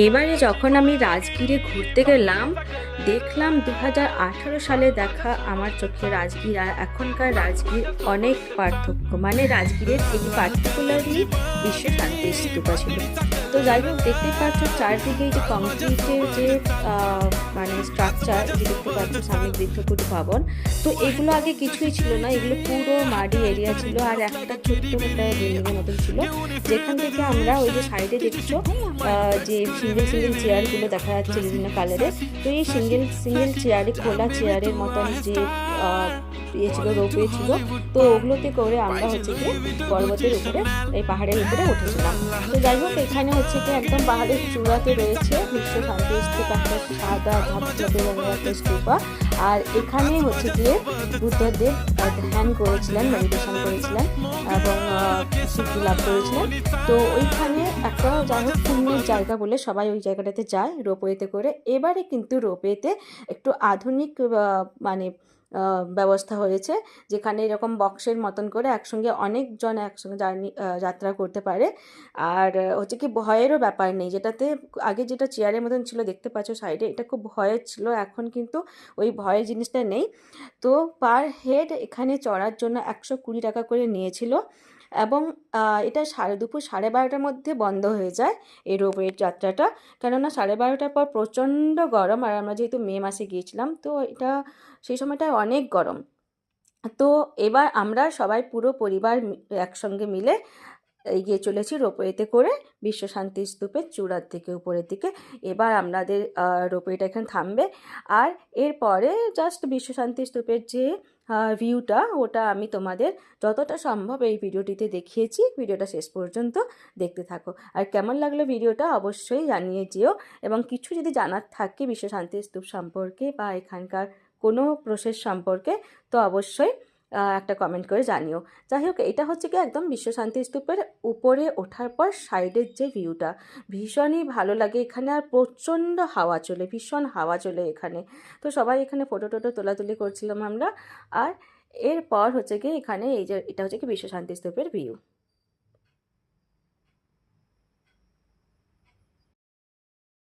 এবারে যখন আমি রাজগীরে ঘুরতে গেলাম, দেখলাম 2018 সালে দেখা আমার চোখে রাজগীর আর এখনকার রাজগীর অনেক পার্থক্য। মানে রাজগীরের এই পার্টিকুলারলি বিশ্ব শান্তি স্তূপা ছিল। তো যাই হোক, দেখতেই পাচ্ছ চারদিকে এই যে কংক্রিটের যে মানে স্ট্রাকচার, যে দেখতে পাচ্ছ সামনে বৃক্ষকুটি ভবন, তো এগুলো আগে কিছুই ছিল না, এগুলো পুরো মাটি এরিয়া ছিল আর একটা ছোট্ট একটা বিল্ডিংয়ের মতন ছিল, যেখান থেকে আমরা ওই যে সাইডে দেখছো যে সিঙ্গেল সিঙ্গেল চেয়ারগুলো দেখা যাচ্ছে বিভিন্ন কালারের। তো এই সিঙ্গেল চেয়ারে, খোলা চেয়ারের মতন যে ইয়ে ছিল, রোপওয়ে ছিল, তো ওগুলোতে করে আমরা হচ্ছে গিয়ে পর্বতের উপরে, এই পাহাড়ের উপরে উঠেছিলাম। তো যাই হোক, এখানে হচ্ছে গিয়ে একদম পাহাড়ের চূড়াতে রয়েছে বিশ্ব শান্তি স্তূপ, একটা সাদা ধবধবে রঙের একটা স্তূপা। আর এখানে হচ্ছে গিয়ে বুদ্ধদেব ধ্যান করেছিলেন, মেডিটেশন করেছিলেন এবং সিদ্ধি লাভ করেছিলেন। তো ওইখানে একটা যাই হোক পুণ্যের জায়গা বলে সবাই ওই জায়গাটাতে যায় রোপওয়েতে করে। এবারে কিন্তু রোপওয়েতে একটু আধুনিক মানে ব্যবস্থা হয়েছে, যেখানে এরকম বক্সের মতন করে একসঙ্গে অনেকজন একসঙ্গে যাত্রা করতে পারে। আর হচ্ছে কি ভয়েরও ব্যাপার নেই, যেটাতে আগে যেটা চেয়ারের মতন ছিল দেখতে পাচ্ছ সাইডে, এটা খুব ভয়ের ছিল, এখন কিন্তু ওই ভয়ের জিনিসটা নেই। তো পার হেড এখানে চড়ার জন্য 120 টাকা করে নিয়েছিল এবং এটা দুপুর 12:30টার মধ্যে বন্ধ হয়ে যায় এই রোপওয়ের যাত্রাটা। কেননা 12:30টার পর প্রচণ্ড গরম, আর আমরা যেহেতু মে মাসে গিয়েছিলাম, তো এটা সেই সময়টায় অনেক গরম। তো এবার আমরা সবাই পুরো পরিবার একসঙ্গে মিলে এগিয়ে চলেছি রোপওয়েতে করে বিশ্ব শান্তি স্তূপের চূড়ার দিকে, উপরের দিকে। এবার আমাদের রোপওয়েটা এখানে থামবে, আর এরপরে জাস্ট বিশ্ব শান্তি স্তূপের যে ভিউটা, ওটা আমি তোমাদের যতটা সম্ভব এই ভিডিওটিতে দেখিয়েছি। ভিডিওটা শেষ পর্যন্ত দেখতে থাকো, আর কেমন লাগলো ভিডিওটা অবশ্যই জানিয়ে যেও। এবং কিছু যদি জানার থাকে বিশ্ব শান্তি স্তূপ সম্পর্কে বা এখানকার কোনো প্রসেস সম্পর্কে, তো অবশ্যই একটা কমেন্ট করে জানিও। যাই হোক, এটা হচ্ছে কি একদম বিশ্ব শান্তি স্তূপের উপরে ওঠার পর সাইডের যে ভিউটা ভীষণই ভালো লাগে এখানে, আর প্রচণ্ড হাওয়া চলে, ভীষণ হাওয়া চলে এখানে। তো সবাই এখানে ফটো টটো তোলাতুলি করছিলাম আমরা। আর এরপর হচ্ছে কি এখানে এই যে এটা হচ্ছে কি বিশ্ব শান্তি স্তূপের ভিউ।